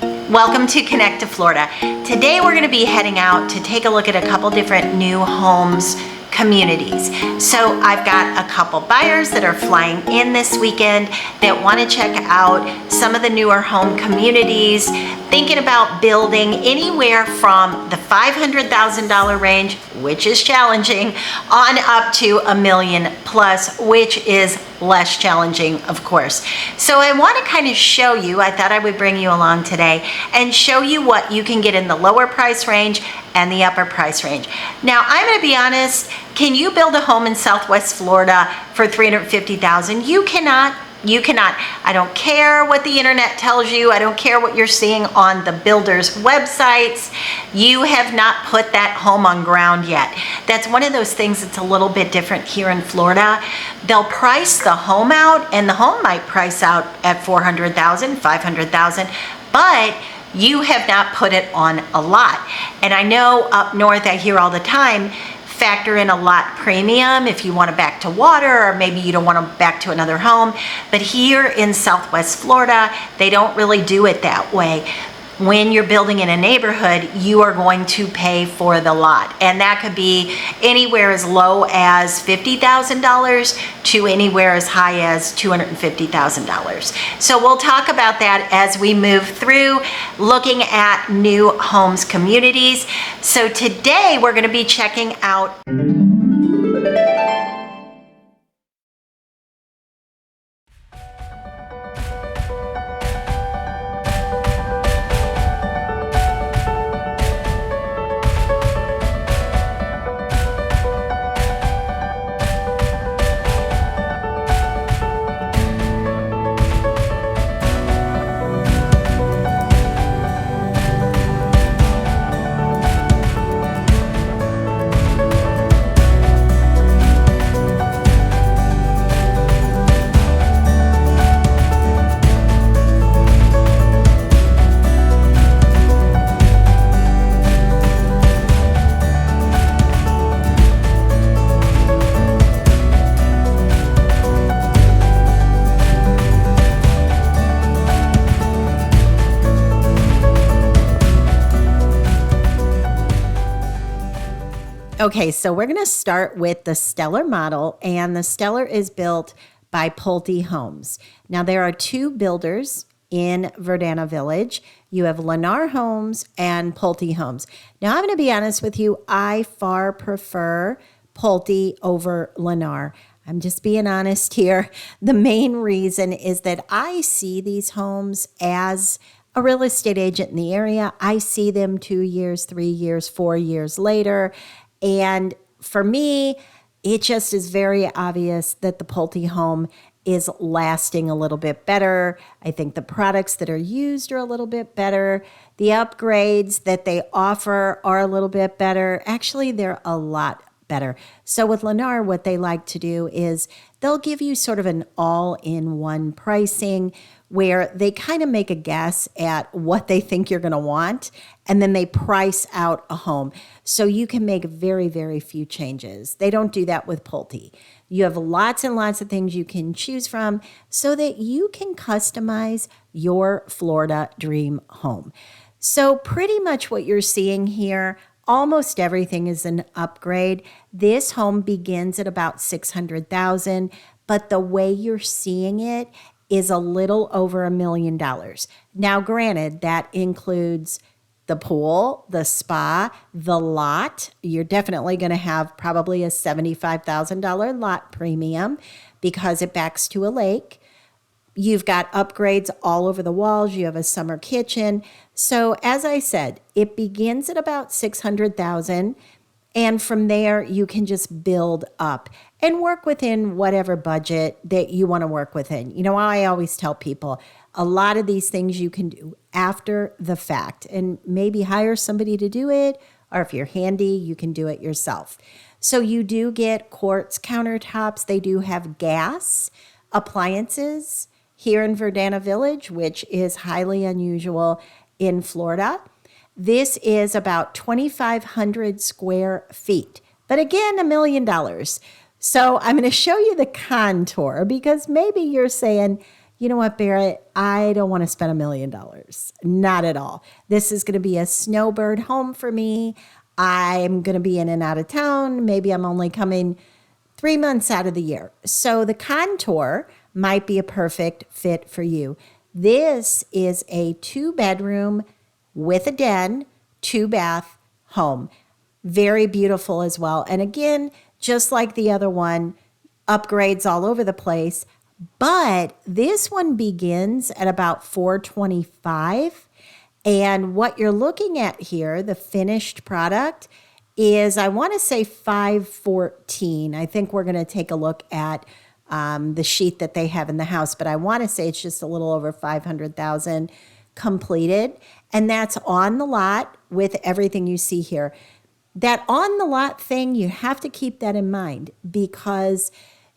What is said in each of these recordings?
Welcome to Connect to Florida. Today we're going to be heading out to take a look at a couple different new homes communities. So I've got a couple buyers that are flying in this weekend that want to check out some of the newer home communities, thinking about building anywhere from the $500,000 range, which is challenging, on up to $1 million plus, which is less challenging, of course. So I want to kind of show you, I thought I would bring you along today and show you what you can get in the lower price range and the upper price range. Now, I'm going to be honest, can you build a home in Southwest Florida for $350,000? You cannot. You cannot. I don't care what the internet tells you. I don't care what you're seeing on the builders' websites. You have not put that home on ground yet. That's one of those things that's a little bit different here in Florida. They'll price the home out, and the home might price out at $400,000, $500,000, but you have not put it on a lot. And I know up north I hear all the time, factor in a lot premium if you want to back to water, or maybe you don't want to back to another home. But here in Southwest Florida, they don't really do it that way. When you're building in a neighborhood, you are going to pay for the lot. And that could be anywhere as low as $50,000 to anywhere as high as $250,000. So we'll talk about that as we move through looking at new homes communities. So today we're going to be checking out Okay, so we're going to start with the Stellar model, and the Stellar is built by Pulte Homes. Now, there are two builders in Verdana Village. You have Lennar Homes and Pulte Homes. Now, I'm going to be honest with you, I far prefer Pulte over Lennar. I'm just being honest here. The main reason is that I see these homes as a real estate agent in the area. I see them 2 years, 3 years, 4 years later. And for me, it just is very obvious that the Pulte home is lasting a little bit better. I think the products that are used are a little bit better. The upgrades that they offer are a little bit better. Actually, they're a lot better. So with Lennar, what they like to do is they'll give you sort of an all-in-one pricing where they kind of make a guess at what they think you're going to want, and then they price out a home. So you can make very, very few changes. They don't do that with Pulte. You have lots and lots of things you can choose from so that you can customize your Florida dream home. So pretty much what you're seeing here, almost everything is an upgrade. This home begins at about $600,000, but the way you're seeing it is a little over $1 million. Now, granted, that includes the pool, the spa, the lot. You're definitely going to have probably a $75,000 lot premium because it backs to a lake. You've got upgrades all over the walls. You have a summer kitchen. So as I said, it begins at about $600,000. And from there, you can just build up and work within whatever budget that you want to work within. You know, I always tell people a lot of these things you can do after the fact and maybe hire somebody to do it, or if you're handy, you can do it yourself. So you do get quartz countertops. They do have gas appliances here in Verdana Village, which is highly unusual in Florida. This is about 2,500 square feet, but again, $1 million. So I'm going to show you the contour because maybe you're saying, you know what, Barrett, I don't want to spend $1 million. Not at all. This is going to be a snowbird home for me. I'm going to be in and out of town. Maybe I'm only coming 3 months out of the year. So the contour might be a perfect fit for you. This is a 2-bedroom with a den, 2-bath home. Very beautiful as well. And again, just like the other one, upgrades all over the place. But this one begins at about $425. And what you're looking at here, the finished product, is I want to say $514. I think we're going to take a look at the sheet that they have in the house, but I want to say it's just a little over $500,000 completed. And that's on the lot with everything you see here. That on the lot thing, you have to keep that in mind because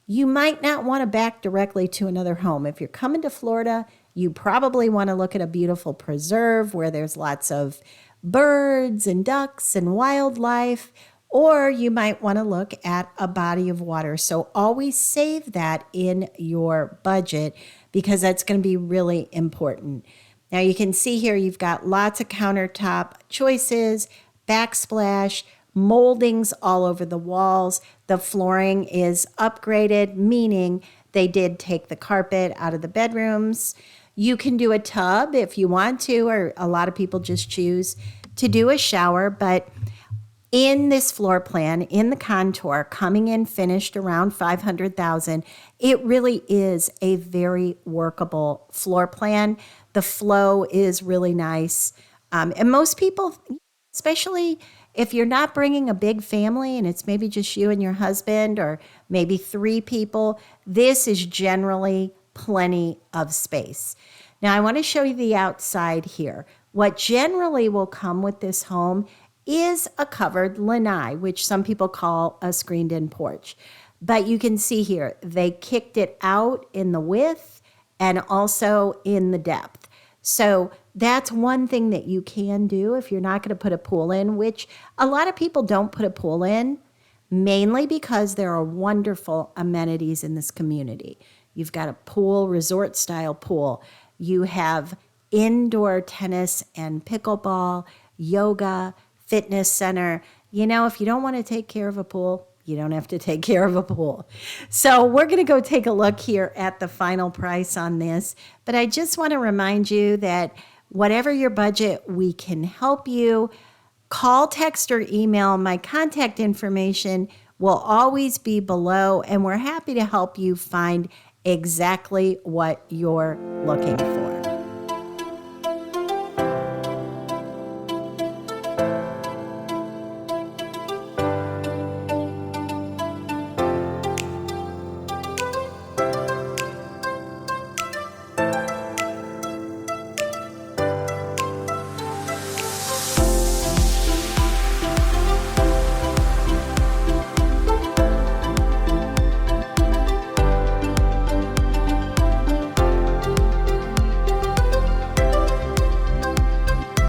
you might not want to back directly to another home. If you're coming to Florida, you probably want to look at a beautiful preserve where there's lots of birds and ducks and wildlife, or you might want to look at a body of water. So always save that in your budget because that's going to be really important. Now you can see here you've got lots of countertop choices, backsplash, moldings all over the walls. The flooring is upgraded, meaning they did take the carpet out of the bedrooms. You can do a tub if you want to, or a lot of people just choose to do a shower. But in this floor plan, in the contour, coming in finished around $500,000, it really is a very workable floor plan. The flow is really nice. And most people, especially if you're not bringing a big family and it's maybe just you and your husband or maybe 3 people, this is generally plenty of space. Now, I want to show you the outside here. What generally will come with this home is a covered lanai, which some people call a screened-in porch. But you can see here, they kicked it out in the width and also in the depth. So that's one thing that you can do if you're not going to put a pool in, which a lot of people don't put a pool in, mainly because there are wonderful amenities in this community. You've got a pool, resort-style pool. You have indoor tennis and pickleball, yoga, fitness center. You know, if you don't want to take care of a pool, you don't have to take care of a pool. So we're going to go take a look here at the final price on this. But I just want to remind you that whatever your budget, we can help you. Call, text, or email. My contact information will always be below, and we're happy to help you find exactly what you're looking for.